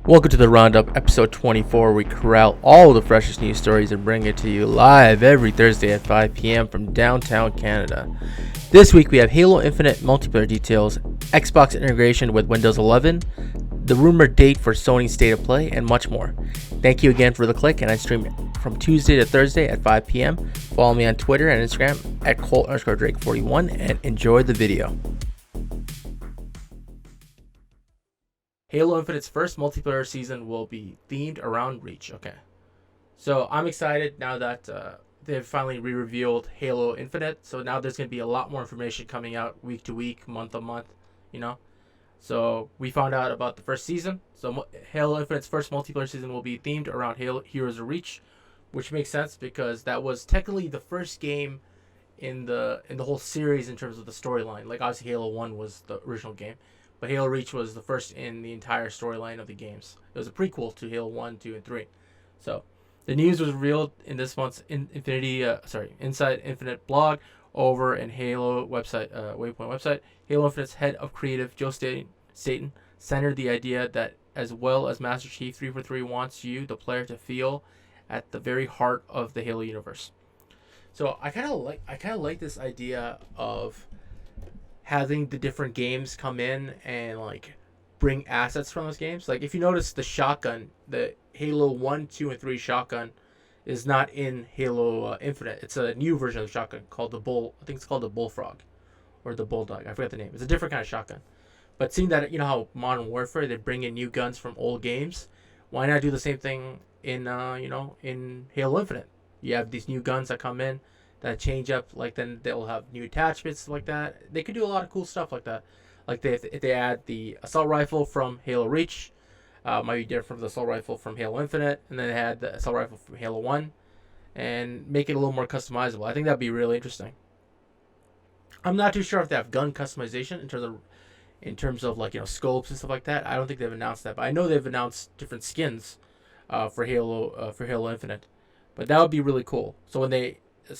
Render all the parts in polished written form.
Welcome to the RNDUP episode 24. We corral all the freshest news stories and bring it to you live every Thursday at 5 p.m. from downtown Canada. This week we have Halo Infinite multiplayer details, Xbox integration with Windows 11, the rumored date for Sony's State of Play, and much more. Thank you again for the click, and I stream from Tuesday to Thursday at 5 p.m. Follow me on Twitter and Instagram at Colt_Drake41 and enjoy the video. Halo Infinite's first multiplayer season will be themed around Reach. Okay. So I'm excited now that they've finally re-revealed Halo Infinite. So now there's going to be a lot more information coming out week to week, month to month, you know. So we found out about the first season. So Halo Infinite's first multiplayer season will be themed around Halo Heroes of Reach, which makes sense because that was technically the first game in the whole series in terms of the storyline. Like obviously Halo 1 was the original game. But Halo Reach was the first in the entire storyline of the games. It was a prequel to Halo 1, 2, and 3. So, the news was revealed in this month's Inside Infinite blog over in Halo website, Waypoint website. Halo Infinite's head of creative, Joe Staten, centered the idea that as well as Master Chief 343 wants you, the player, to feel at the very heart of the Halo universe. So, I kind of like this idea of having the different games come in and like bring assets from those games. Like if you notice the shotgun, the Halo 1, 2, and 3 shotgun is not in Halo Infinite. It's a new version of the shotgun called the Bull. I think it's called the Bullfrog or the Bulldog. I forget the name. It's a different kind of shotgun. But seeing that, you know how Modern Warfare, they bring in new guns from old games, why not do the same thing in in Halo Infinite? You have these new guns that come in that change up, like then they'll have new attachments like that. They could do a lot of cool stuff like that. Like if they add the assault rifle from Halo Reach, might be different from the assault rifle from Halo Infinite, and then they had the assault rifle from Halo 1, and make it a little more customizable. I think that'd be really interesting. I'm not too sure if they have gun customization in terms of like scopes and stuff like that. I don't think they've announced that, but I know they've announced different skins for Halo Infinite. But that would be really cool. So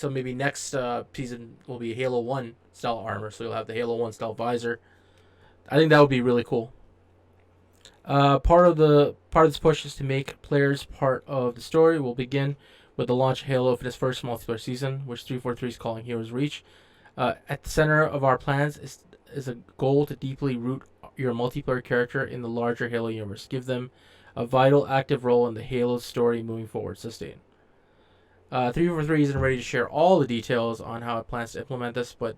maybe next season will be Halo 1 style armor. So you'll have the Halo 1 style visor. I think that would be really cool. Part of this push is to make players part of the story. We'll begin with the launch of Halo for this first multiplayer season, which 343 is calling Heroes Reach. At the center of our plans is a goal to deeply root your multiplayer character in the larger Halo universe. Give them a vital, active role in the Halo story moving forward. Sustain. 343 isn't ready to share all the details on how it plans to implement this, but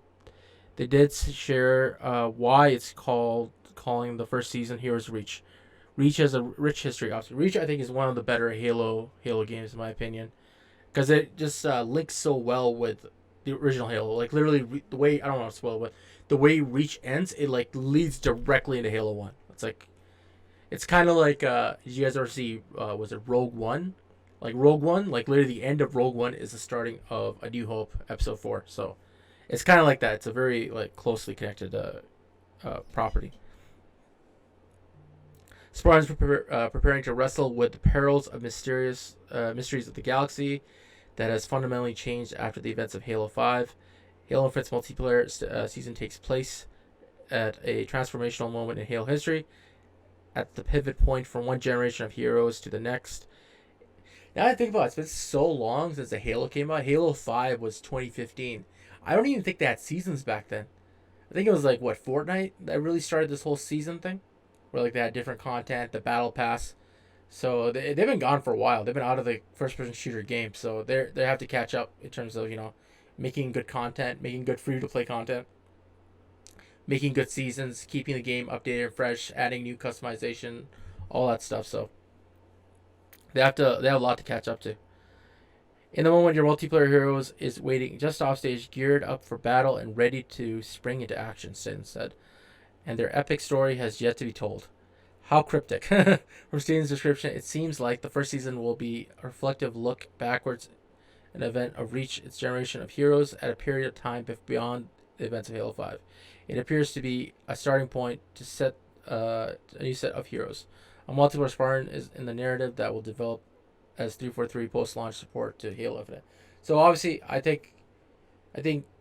they did share why it's calling the first season Heroes Reach. Reach has a rich history. Obviously, Reach I think is one of the better Halo games in my opinion, because it just links so well with the original Halo. Like literally the way, I don't want to spoil it, but the way Reach ends, it like leads directly into Halo 1. It's kind of like did you guys ever see was it Rogue One? Like Rogue One, like literally the end of Rogue One is the starting of A New Hope episode 4. So it's kind of like that. It's a very like closely connected property. Spartan's preparing to wrestle with the perils of mysteries of the galaxy that has fundamentally changed after the events of Halo 5. Halo Infinite's multiplayer season takes place at a transformational moment in Halo history, at the pivot point from one generation of heroes to the next. Now I think about it, it's been so long since the Halo came out. Halo 5 was 2015. I don't even think they had seasons back then. I think it was like, Fortnite that really started this whole season thing? Where like they had different content, the battle pass. So they've been gone for a while. They've been out of the first-person shooter game. So they have to catch up in terms of, making good content, making good free-to-play content, making good seasons, keeping the game updated and fresh, adding new customization, all that stuff. So they have a lot to catch up to. In the moment, your multiplayer heroes is waiting just off stage, geared up for battle and ready to spring into action, Staten said. And their epic story has yet to be told. How cryptic. From Staten's description, it seems like the first season will be a reflective look backwards, an event of Reach, its generation of heroes at a period of time beyond the events of Halo 5. It appears to be a starting point to set a new set of heroes. A multiplayer Spartan is in the narrative that will develop as 343 post-launch support to Halo Infinite. So obviously, I think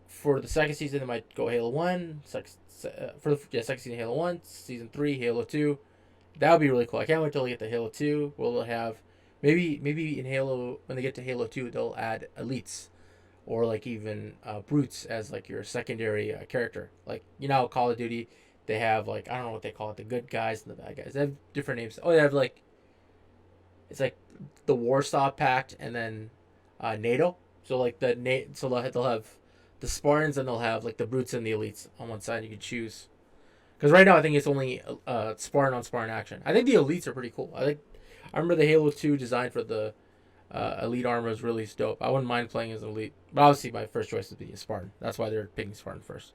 for the second season, they might go Halo 1, second season Halo 1, season 3 Halo 2, That would be really cool. I can't wait till they get to Halo 2. We'll have maybe in Halo when they get to Halo 2 they'll add elites or like even brutes as like your secondary character. Like Call of Duty, they have like I don't know what they call it, the good guys and the bad guys. They have different names. Oh, they have like it's like the Warsaw Pact and then NATO. So like so they'll have the Spartans and they'll have like the brutes and the elites on one side. You can choose. Because right now I think it's only Spartan on Spartan action. I think the elites are pretty cool. I remember the Halo 2 design for the elite armor was really dope. I wouldn't mind playing as an elite, but obviously my first choice would be a Spartan. That's why they're picking Spartan first.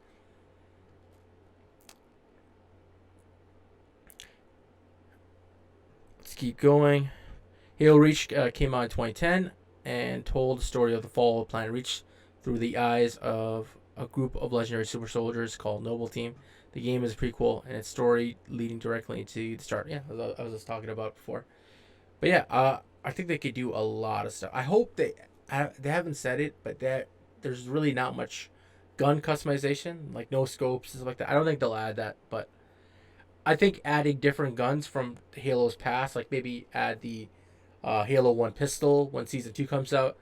Let's keep going. Halo Reach came out in 2010 and told the story of the fall of Planet Reach through the eyes of a group of legendary super soldiers called Noble Team. The game is a prequel and its story leading directly into the start. Yeah, I was just talking about before. But yeah, I think they could do a lot of stuff. I hope they haven't said it, but that there's really not much gun customization, like no scopes and stuff like that. I don't think they'll add that, but I think adding different guns from Halo's past, like maybe add the Halo 1 pistol when Season 2 comes out.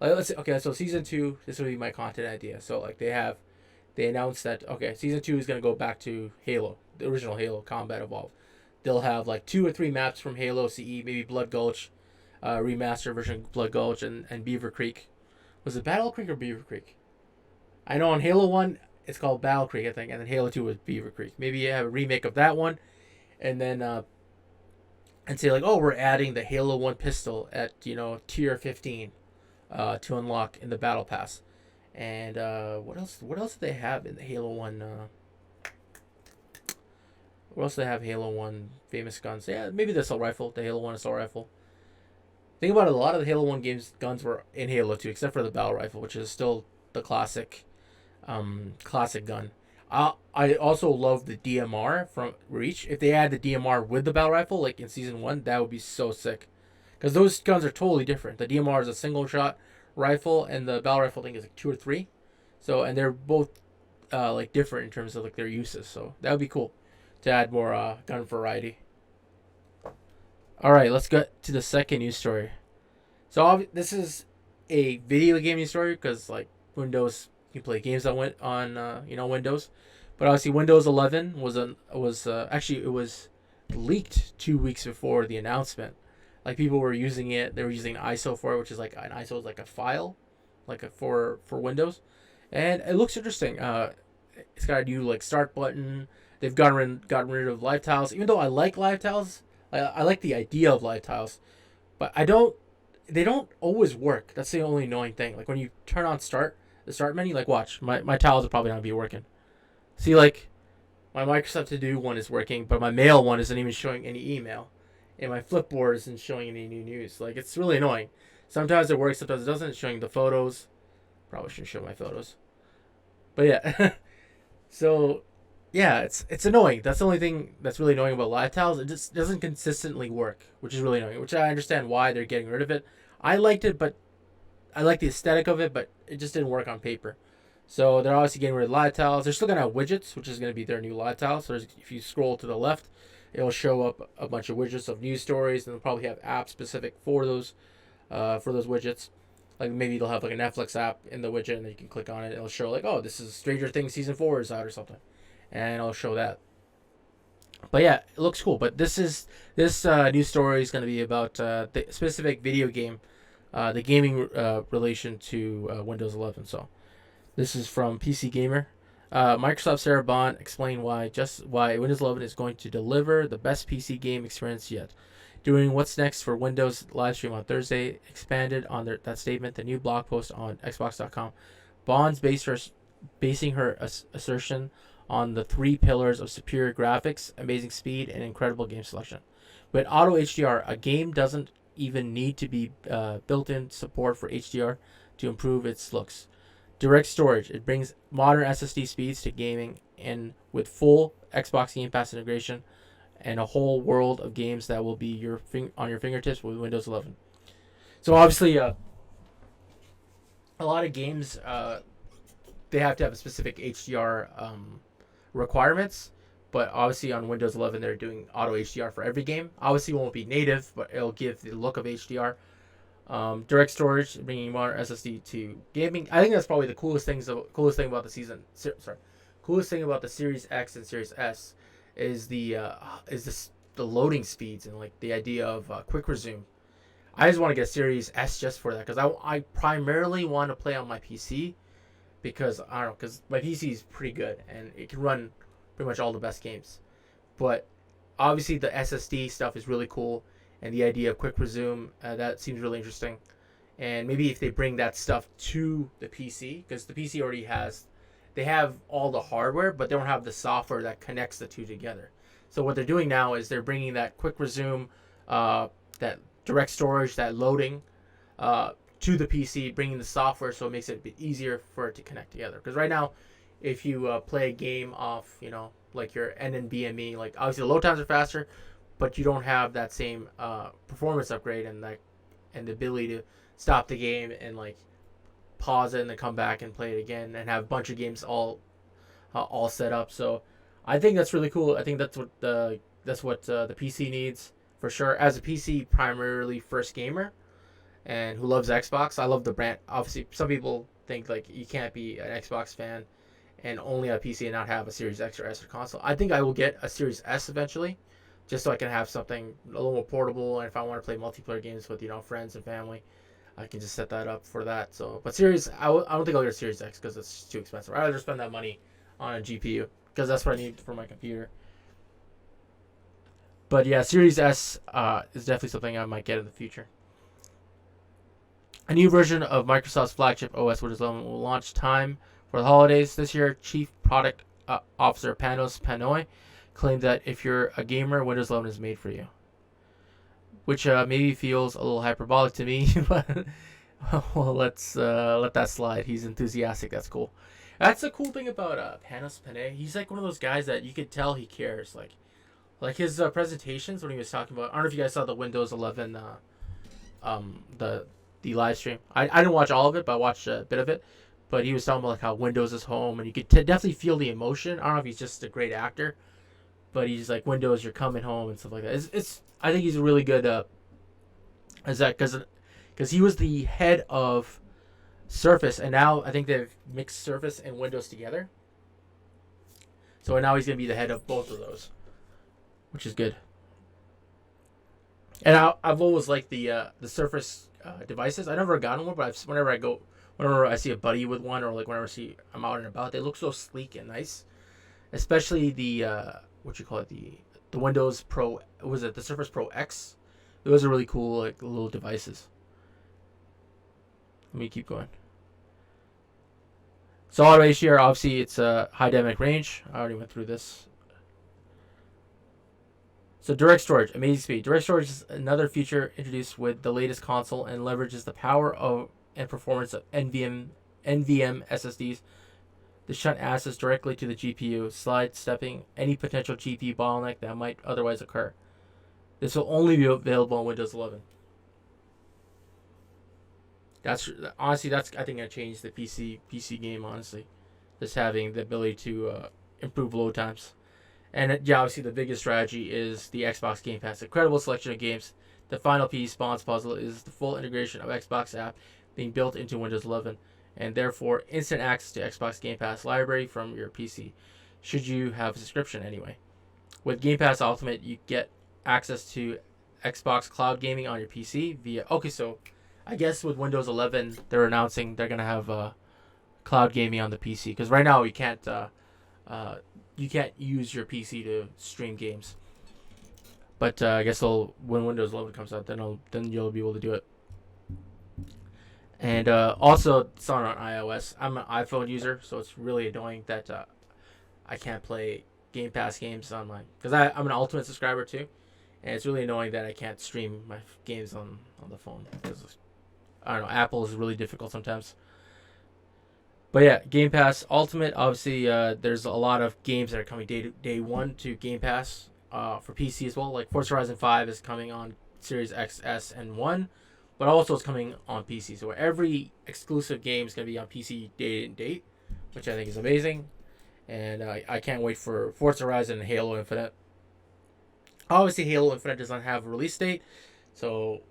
Like, let's say, okay, so Season 2, this would be my content idea. So, like, they announced that, okay, Season 2 is going to go back to Halo, the original Halo Combat Evolved. They'll have, like, 2 or 3 maps from Halo CE, maybe Blood Gulch, remaster version of Blood Gulch, and Beaver Creek. Was it Battle Creek or Beaver Creek? I know on Halo 1, it's called Battle Creek, I think, and then Halo 2 was Beaver Creek. Maybe you have a remake of that one, and then and say like, oh, we're adding the Halo 1 pistol at tier 15 to unlock in the battle pass. And what else do they have in the Halo 1 what else do they have Halo 1 famous guns? Yeah, maybe the assault rifle, the Halo 1 assault rifle. Think about it, a lot of the Halo 1 games guns were in Halo 2 except for the battle rifle, which is still the classic gun. I also love the DMR from Reach. If they add the DMR with the battle rifle, like in Season 1, that would be so sick. Because those guns are totally different. The DMR is a single shot rifle, and the battle rifle, I think, is like 2 or 3. So, and they're both like different in terms of like their uses. So that would be cool to add more gun variety. All right, let's get to the second news story. So this is a video game news story because like Windows, you can play games that went on Windows, but obviously Windows 11 actually it was leaked 2 weeks before the announcement. Like people were using it, they were using ISO for it, which is like an ISO is like a file, for Windows, and it looks interesting. It's got a new like start button. They've gotten rid of live tiles, even though I like live tiles. I like the idea of live tiles, but they don't always work. That's the only annoying thing. Like when you turn on the start menu, like watch, my tiles will probably not be working. See, like my Microsoft To Do one is working, but my mail one isn't even showing any email, and my Flipboard isn't showing any new news. Like it's really annoying. Sometimes it works, sometimes it doesn't. It's showing the photos. Probably shouldn't show my photos, but yeah. So yeah, it's annoying. That's the only thing that's really annoying about live tiles. It just doesn't consistently work, which is really annoying. Which I understand why they're getting rid of it. I liked it, but I like the aesthetic of it, but it just didn't work on paper. So they're obviously getting rid of live tiles. They're still gonna have widgets, which is gonna be their new live tiles. So if you scroll to the left, it'll show up a bunch of widgets of news stories, and they'll probably have apps specific for those widgets. Like maybe they'll have like a Netflix app in the widget, and then you can click on it. It'll show like, oh, this is Stranger Things season 4 is out or something, and it'll show that. But yeah, it looks cool. But this news story is going to be about the specific video game, the gaming relation to Windows 11. So this is from PC Gamer. Microsoft Sarah Bond explained why Windows 11 is going to deliver the best PC game experience yet. During What's Next for Windows live stream on Thursday, expanded on that statement. The new blog post on Xbox.com. Bond's basing her assertion on the 3 pillars of superior graphics, amazing speed, and incredible game selection. With Auto HDR, a game doesn't even need to be built-in support for HDR to improve its looks. Direct storage, it brings modern SSD speeds to gaming, and with full Xbox Game Pass integration and a whole world of games that will be on your fingertips with Windows 11. So obviously, a lot of games they have to have a specific HDR requirements, But obviously on Windows 11 they're doing auto HDR for every game. Obviously it won't be native, but it'll give the look of HDR. Direct storage, bringing modern SSD to gaming. I think that's probably the coolest thing about the coolest thing about the Series X and Series S is the loading speeds and like the idea of quick resume. I just want to get Series S just for that because I primarily want to play on my PC because I don't know, because my PC is pretty good and it can run pretty much all the best games. But obviously the SSD stuff is really cool, and the idea of quick resume, that seems really interesting. And maybe if they bring that stuff to the PC, because the PC already they have all the hardware, but they don't have the software that connects the two together. So what they're doing now is they're bringing that quick resume, that direct storage, that loading, to the PC, bringing the software so it makes it a bit easier for it to connect together. Because right now, if you play a game off, like your NVMe, like obviously the load times are faster, but you don't have that same performance upgrade and the ability to stop the game and like pause it and then come back and play it again and have a bunch of games all set up. So I think that's really cool. I think that's what the PC needs for sure. As a PC primarily first gamer and who loves Xbox, I love the brand. Obviously, some people think like you can't be an Xbox fan and only have a PC and not have a Series X or S or console. I think I will get a Series S eventually, just so I can have something a little more portable. And if I want to play multiplayer games with friends and family, I can just set that up for that. So, but I don't think I'll get a Series X because it's too expensive. I'd rather spend that money on a GPU because that's what I need for my computer. But yeah, Series S is definitely something I might get in the future. A new version of Microsoft's flagship OS Windows 11 will launch time for the holidays this year. Chief Product Officer Panos Panay claimed that if you're a gamer, Windows 11 is made for you. Which maybe feels a little hyperbolic to me, but well, let's let that slide. He's enthusiastic. That's cool. That's the cool thing about Panos Panay. He's like one of those guys that you could tell he cares. Like his presentations when he was talking about. I don't know if you guys saw the Windows 11 the live stream. I didn't watch all of it, but I watched a bit of it. But he was talking about like how Windows is home, and you could definitely feel the emotion. I don't know if he's just a great actor, but he's like, Windows, you're coming home and stuff like that. I think he's a really good. Is that because he was the head of Surface, and now I think they've mixed Surface and Windows together. So now he's gonna be the head of both of those, which is good. And I've always liked the Surface devices. I never gotten one, but whenever I see a buddy with one, or like whenever I'm out and about, they look so sleek and nice. Especially the the Windows Pro. Was it the Surface Pro X? Those are really cool, like little devices. Let me keep going. So auto HDR, obviously it's a high dynamic range. I already went through this. So direct storage, amazing speed. Direct storage is another feature introduced with the latest console and leverages the power of and performance of NVMe SSDs to shunt access directly to the GPU, sidestepping any potential GPU bottleneck that might otherwise occur. This will only be available on Windows 11. That's I think gonna change the PC game, honestly. Just having the ability to improve load times. And yeah, obviously the biggest strategy is the Xbox Game Pass. Incredible selection of games. The final piece, Bond's puzzle, is the full integration of Xbox app being built into Windows 11, and therefore instant access to Xbox Game Pass library from your PC, should you have a subscription anyway. With Game Pass Ultimate, you get access to Xbox Cloud Gaming on your PC via... Okay, so I guess with Windows 11, they're announcing they're going to have cloud gaming on the PC, because right now you can't use your PC to stream games. But I guess when Windows 11 comes out, then you'll be able to do it. And also, it's not on iOS. I'm an iPhone user, so it's really annoying that I can't play Game Pass games on mine. Because I'm an Ultimate subscriber too, and it's really annoying that I can't stream my games on the phone. Because, I don't know, Apple is really difficult sometimes. But yeah, Game Pass Ultimate, obviously, there's a lot of games that are coming day one to Game Pass for PC as well. Like Forza Horizon 5 is coming on Series X, S, and 1, but also it's coming on PC. So every exclusive game is going to be on PC date and date, which I think is amazing. and I can't wait for Forza Horizon and Halo Infinite. Obviously, Halo Infinite doesn't have a release date, so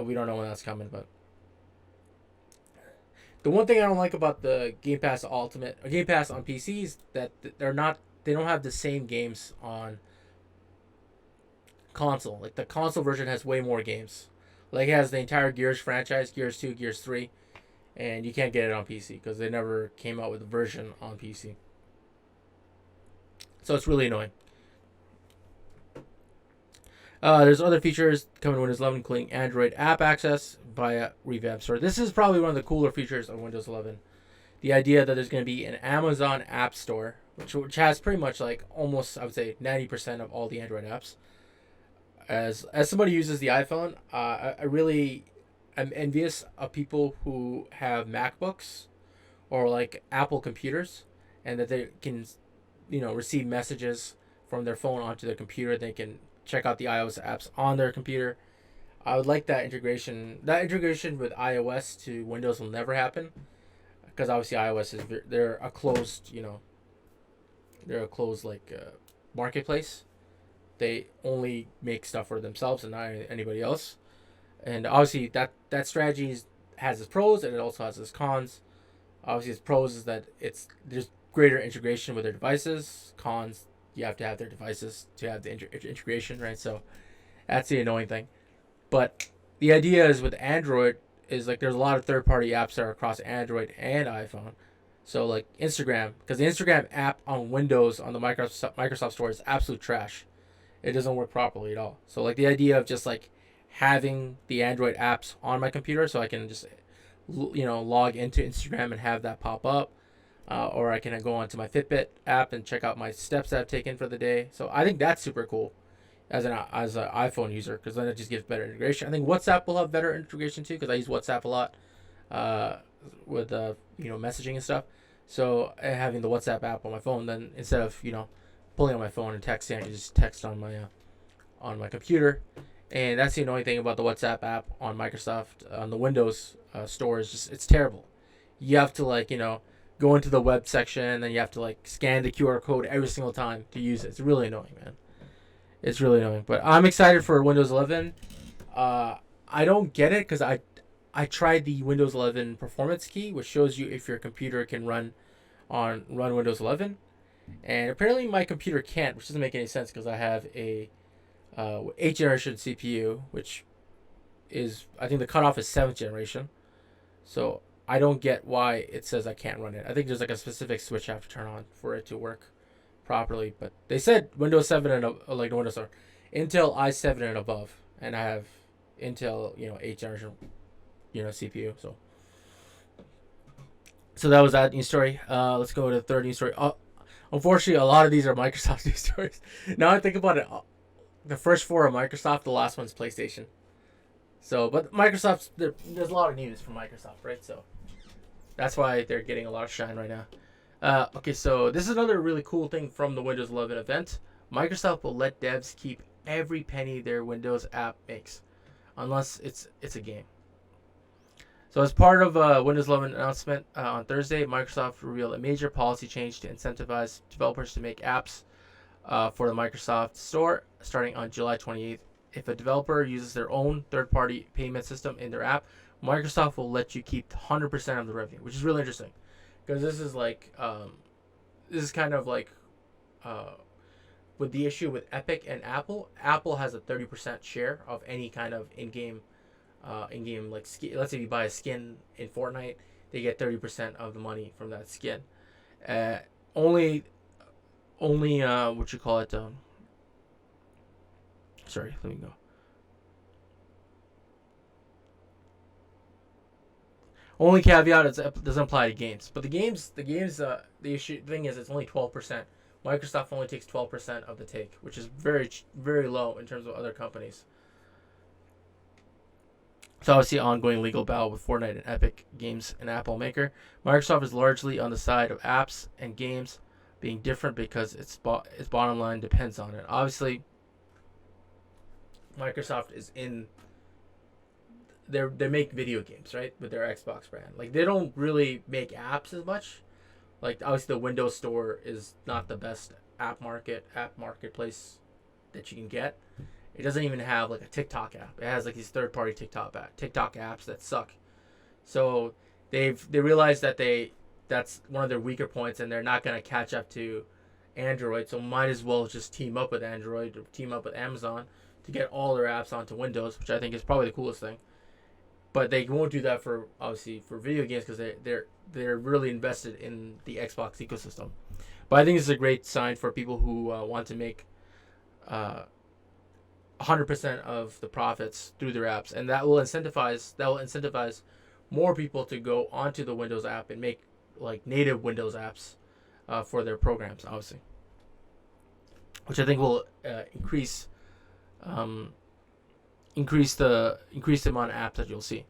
we don't know when that's coming. But the one thing I don't like about the Game Pass Ultimate or Game Pass on PC is that they don't have the same games on console. Like the console version has way more games. Like it has the entire Gears franchise, Gears 2, Gears 3, and you can't get it on PC because they never came out with a version on PC. So it's really annoying. There's other features coming to Windows 11, including Android app access via Revamp Store. This is probably one of the cooler features of Windows 11. The idea that there's going to be an Amazon App Store, which has pretty much like almost, I would say, 90% of all the Android apps. As somebody who uses the iPhone, I really am envious of people who have MacBooks or like Apple computers, and that they can, receive messages from their phone onto their computer. They can check out the iOS apps on their computer. I would like that integration. That integration with iOS to Windows will never happen because obviously iOS is they're a closed, they're a closed marketplace. They only make stuff for themselves and not anybody else. And obviously that strategy has its pros and it also has its cons. Obviously, its pros is that there's greater integration with their devices. Cons, you have to have their devices to have the integration, right? So that's the annoying thing. But the idea is with Android is like there's a lot of third-party apps that are across Android and iPhone. So like Instagram, because the Instagram app on Windows on the Microsoft Store is absolute trash. It doesn't work properly at all. So like the idea of just like having the Android apps on my computer so I can just log into Instagram and have that pop up, or I can go onto my Fitbit app and check out my steps that I've taken for the day. So I think that's super cool as an iPhone user because then it just gives better integration. I think WhatsApp will have better integration too because I use WhatsApp a lot with messaging and stuff. So having the WhatsApp app on my phone, then instead of pulling on my phone and texting, I can just text on my computer. And that's the annoying thing about the WhatsApp app on Microsoft on the Windows store is just it's terrible. You have to go into the web section and then you have to scan the QR code every single time to use it. It's really annoying, man. It's really annoying. But I'm excited for Windows 11. I don't get it because I tried the Windows 11 performance key, which shows you if your computer can run Windows 11. And apparently my computer can't, which doesn't make any sense because I have a 8th generation CPU, which is, I think the cutoff is 7th generation. So I don't get why it says I can't run it. I think there's a specific switch I have to turn on for it to work properly. But they said Windows 7 and Intel i7 and above, and I have Intel 8th generation CPU. So that was that news story. Let's go to the third news story. Unfortunately, a lot of these are Microsoft news stories. Now I think about it, the first four are Microsoft, the last one's PlayStation. So, but Microsoft's there's a lot of news from Microsoft, right? So that's why they're getting a lot of shine right now. Okay, so this is another really cool thing from the Windows 11 event. Microsoft will let devs keep every penny their Windows app makes, unless it's a game. So as part of a Windows 11 announcement on Thursday, Microsoft revealed a major policy change to incentivize developers to make apps for the Microsoft Store starting on July 28th. If a developer uses their own third-party payment system in their app, Microsoft will let you keep 100% of the revenue, which is really interesting because this is kind of like with the issue with Epic and Apple. Apple has a 30% share of any kind of in-game skin. Let's say you buy a skin in Fortnite, they get 30% of the money from that skin. Only what you call it? Sorry, let me go. Only caveat is it doesn't apply to games, but the issue thing is it's only 12%. Microsoft only takes 12% of the take, which is very very low in terms of other companies. So obviously ongoing legal battle with Fortnite and Epic Games and Apple Maker. Microsoft is largely on the side of apps and games being different because its bottom line depends on it. Obviously, Microsoft is in. They make video games, right, with their Xbox brand. Like they don't really make apps as much, Like obviously the Windows Store is not the best app marketplace that you can get. It doesn't even have like a TikTok app. It has like these third party TikTok apps that suck. So they realized that that's one of their weaker points, and they're not gonna catch up to Android. So might as well just team up with Android or team up with Amazon to get all their apps onto Windows, which I think is probably the coolest thing. But they won't do that for obviously for video games because they're really invested in the Xbox ecosystem. But I think it's a great sign for people who want to make 100% of the profits through their apps, and that will incentivize more people to go onto the Windows app and make like native Windows apps for their programs, obviously, which I think will increase the amount of apps that you'll see.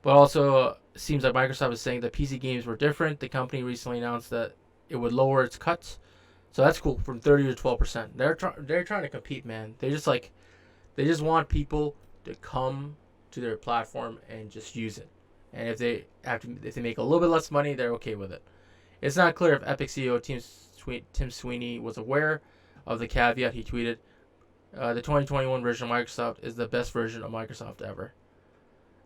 But also, it seems like Microsoft is saying that PC games were different. The company recently announced that it would lower its cuts, so that's cool, from 30 to 12%. They're trying to compete, man. They just want people to come to their platform and just use it. And if they make a little bit less money, they're okay with it. It's not clear if Epic CEO Tim Sweeney was aware of the caveat. He tweeted, "The 2021 version of Microsoft is the best version of Microsoft ever."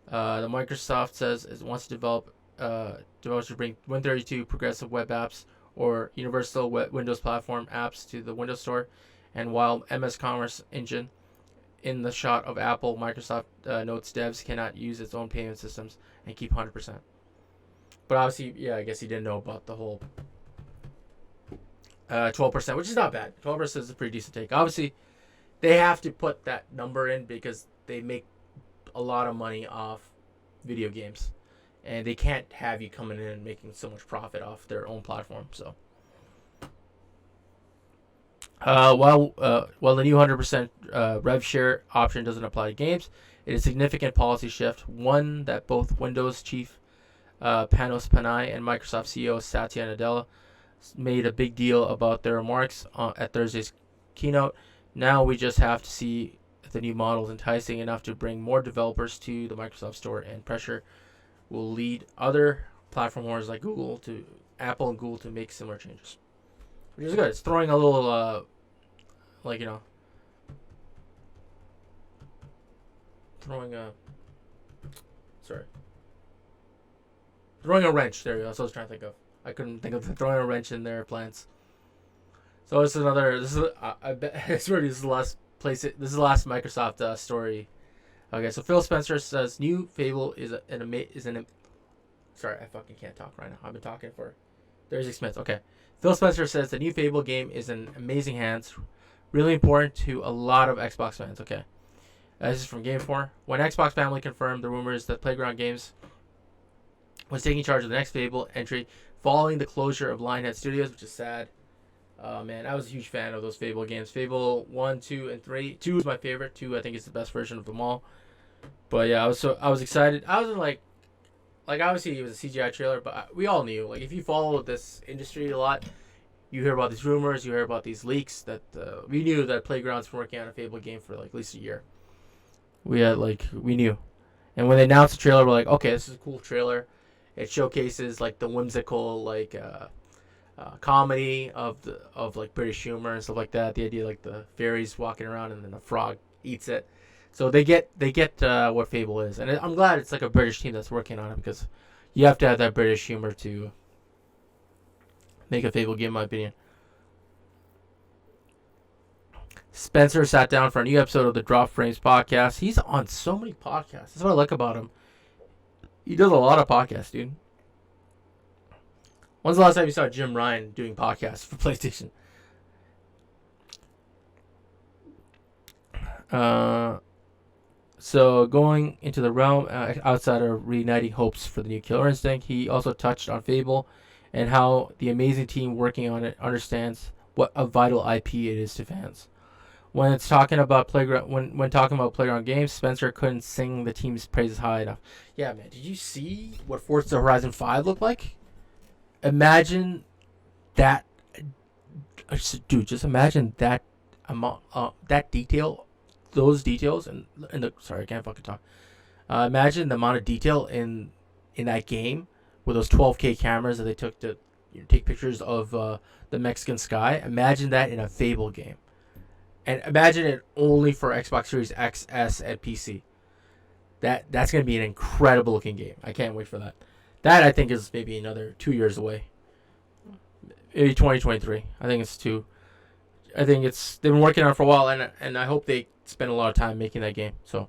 The Microsoft says it wants to developers to bring Win32 progressive web apps or universal Windows platform apps to the Windows Store, and while MS Commerce Engine in the shot of Apple, Microsoft notes devs cannot use its own payment systems and keep 100%. But obviously, yeah, I guess he didn't know about the whole 12%, which is not bad. 12% is a pretty decent take. Obviously, they have to put that number in because they make a lot of money off video games, and they can't have you coming in and making so much profit off their own platform. So, while the new 100% rev share option doesn't apply to games, it is a significant policy shift, one that both Windows chief Panos Panay and Microsoft CEO Satya Nadella made a big deal about their remarks at Thursday's keynote. Now we just have to see if the new model is enticing enough to bring more developers to the Microsoft Store, and pressure will lead other platform owners like Apple and Google to make similar changes, which is good. It's throwing a little, throwing a wrench. There you go. That's what I was trying to think of. I couldn't think of throwing a wrench in their plans. So this is I bet it's really this is the last place. This is the last Microsoft story. Okay, so Phil Spencer says new Fable is an. Sorry, I fucking can't talk right now. I've been talking for 36 minutes. Okay, Phil Spencer says the new Fable game is in amazing hands, really important to a lot of Xbox fans. Okay, this is from Game 4. When Xbox family confirmed the rumors that Playground Games was taking charge of the next Fable entry following the closure of Lionhead Studios, which is sad. Man, I was a huge fan of those Fable games. Fable 1, 2, and 3. 2 is my favorite. 2, I think, is the best version of them all. But yeah, I was excited. I was like obviously it was a CGI trailer, but we all knew. Like, if you follow this industry a lot, you hear about these rumors, you hear about these leaks that we knew that Playground's working on a Fable game for like at least a year. We knew, and when they announced the trailer, we're like, okay, this is a cool trailer. It showcases like the whimsical comedy of like British humor and stuff like that. The idea like the fairies walking around and then a frog eats it. So they get what Fable is, and I'm glad it's like a British team that's working on it, because you have to have that British humor to make a Fable game, in my opinion. Spencer sat down for a new episode of the Drop Frames podcast. He's on so many podcasts. That's what I like about him. He does a lot of podcasts, dude. When's the last time you saw Jim Ryan doing podcasts for PlayStation? So going into the realm outside of reigniting hopes for the new Killer Instinct, he also touched on Fable and how the amazing team working on it understands what a vital IP it is to fans. When talking about Playground Games, Spencer couldn't sing the team's praises high enough. Yeah, man, did you see what Forza Horizon 5 looked like? Imagine that, dude. Just imagine that amount, that detail, those details, and sorry, I can't fucking talk. Imagine the amount of detail in that game with those 12K cameras that they took to take pictures of the Mexican sky. Imagine that in a Fable game, and imagine it only for Xbox Series X, S, and PC. That's gonna be an incredible looking game. I can't wait for that. That I think is maybe another 2 years away. Maybe 2023. I think it's two. I think they've been working on it for a while, and I hope they spend a lot of time making that game. So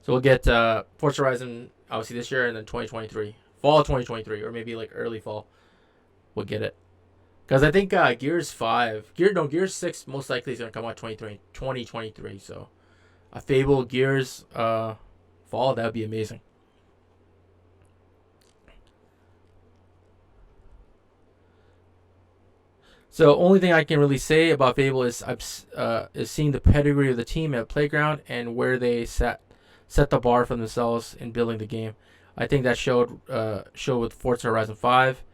we'll get Forza Horizon obviously this year, and then 2023, fall of 2023, or maybe like early fall, we'll get it. Because I think Gears 6 most likely is gonna come out 2023. So a Fable Gears fall, that would be amazing. So only thing I can really say about Fable is is seeing the pedigree of the team at Playground and where they set the bar for themselves in building the game. I think that showed with Forza Horizon 5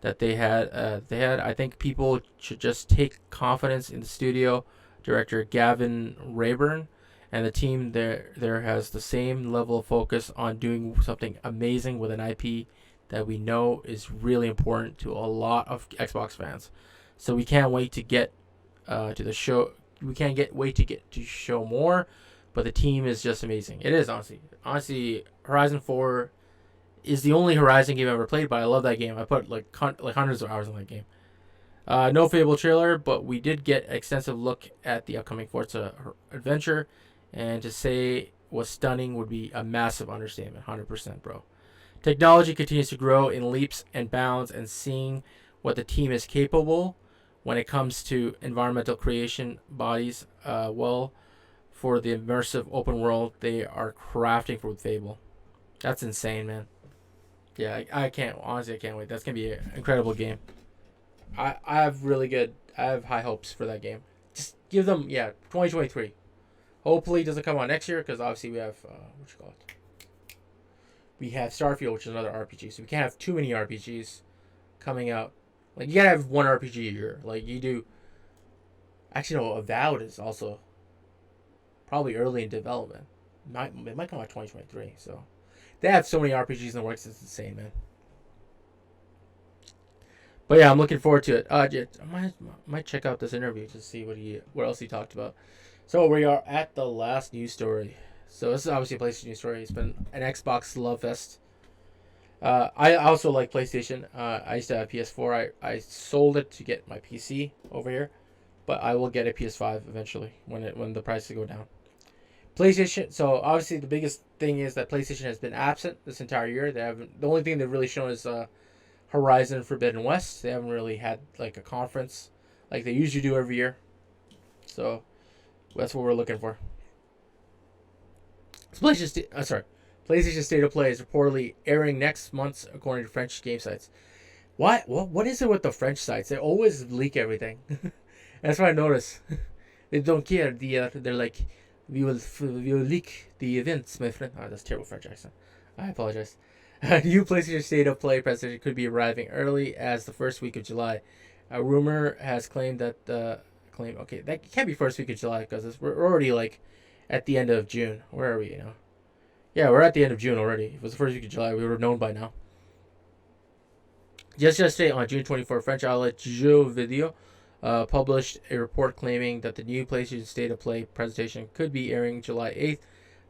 that they had. I think people should just take confidence in the studio director Gavin Rayburn, and the team there has the same level of focus on doing something amazing with an IP that we know is really important to a lot of Xbox fans. So we can't wait to get to the show. We can't wait to get to show more. But the team is just amazing. It is honestly, Horizon 4 is the only Horizon game I've ever played. But I love that game. I put like hundreds of hours in that game. No Fable trailer, but we did get an extensive look at the upcoming Forza adventure, and to say was stunning would be a massive understatement. 100%, bro. Technology continues to grow in leaps and bounds, and seeing what the team is capable when it comes to environmental creation bodies, for the immersive open world they are crafting for Fable. That's insane, man. Yeah, I can't wait. That's gonna be an incredible game. I have high hopes for that game. Just give them 2023. Hopefully it doesn't come out next year, because obviously we have we have Starfield, which is another RPG, so we can't have too many RPGs coming out. Like, you gotta have one RPG a year. Like, you do. Actually, no, Avowed is also probably early in development. It might come out 2023. So they have so many RPGs in the works. It's insane, man. But yeah, I'm looking forward to it. I might check out this interview to see what else he talked about. So we are at the last news story. So this is obviously a PlayStation news story. It's been an Xbox love fest. I also like PlayStation. I used to have PS4. I sold it to get my PC over here, but I will get a PS5 eventually when the prices go down. PlayStation. So obviously the biggest thing is that PlayStation has been absent this entire year. The only thing they've really shown is Horizon Forbidden West. They haven't really had like a conference like they usually do every year. So that's what we're looking for. PlayStation State of Play is reportedly airing next month, according to French game sites. What is it with the French sites? They always leak everything. That's what I notice. They don't care. They're like, we will leak the events, my friend. Oh, that's terrible French accent. I apologize. A new PlayStation State of Play presentation could be arriving early as the first week of July. A rumor has claimed that that can't be first week of July, because we're already like at the end of June. Where are we now? Yeah, we're at the end of June already. If it was the first week of July, we would have known by now. Just yesterday, on June 24th, French outlet Jeux Video published a report claiming that the new PlayStation State of Play presentation could be airing July 8th.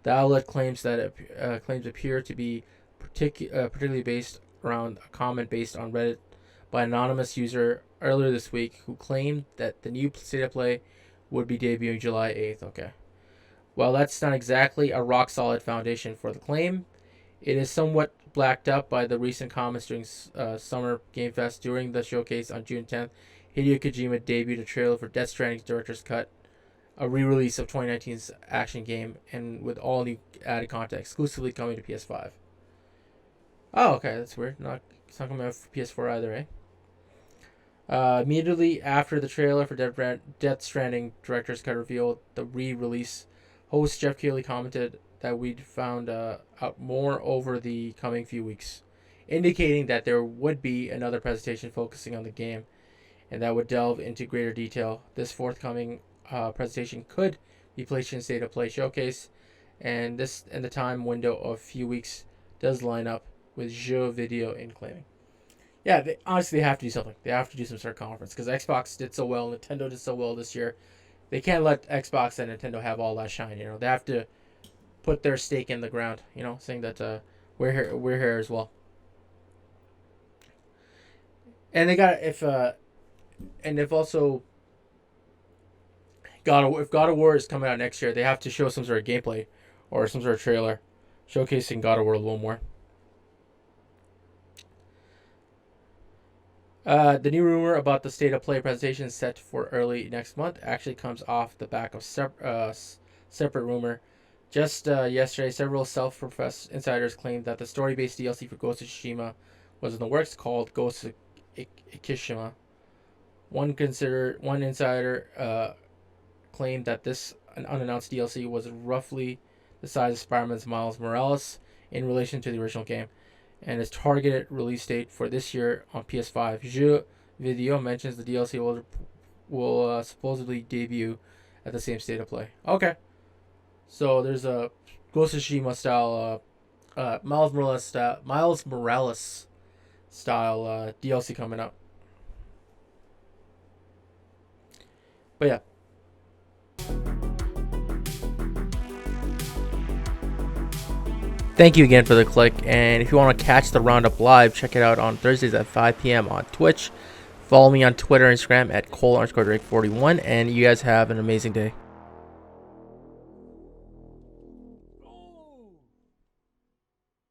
The outlet claims appear to be particularly based around a comment based on Reddit by an anonymous user earlier this week who claimed that the new State of Play would be debuting July 8th. Okay. While that's not exactly a rock-solid foundation for the claim, it is somewhat blacked up by the recent comments during Summer Game Fest. During the showcase on June 10th, Hideo Kojima debuted a trailer for Death Stranding's Director's Cut, a re-release of 2019's action game, and with all new added content, exclusively coming to PS5. Oh, okay, that's weird. It's not coming out for PS4 either, eh? Immediately after the trailer for Death Stranding Director's Cut revealed the re-release, host Jeff Keighley commented that we'd found out more over the coming few weeks, indicating that there would be another presentation focusing on the game, and that would delve into greater detail. This forthcoming presentation could be PlayStation State of Play showcase, and the time window of few weeks does line up with Jeux Video in claiming. Yeah, they honestly have to do something. They have to do some sort of conference because Xbox did so well, Nintendo did so well this year. They can't let Xbox and Nintendo have all that shine. They have to put their stake in the ground. Saying that we're here as well. And they got if also if God of War is coming out next year, they have to show some sort of gameplay or some sort of trailer showcasing God of War a little more. The new rumor about the state of play presentation set for early next month actually comes off the back of separate rumor. Just yesterday, several self-professed insiders claimed that the story-based DLC for Ghost of Tsushima was in the works, called Ghost of Ikishima. One insider claimed that this an unannounced DLC was roughly the size of Spider-Man's Miles Morales in relation to the original game, and its targeted release date for this year on PS5. Jeux Video mentions the DLC will supposedly debut at the same state of play. Okay, so there's a Ghost of Tsushima style, Miles Morales style DLC coming up. But yeah. Thank you again for the click, and if you want to catch the roundup live, check it out on Thursdays at 5 p.m. on Twitch. Follow me on Twitter and Instagram at Cole_Drake41, and you guys have an amazing day.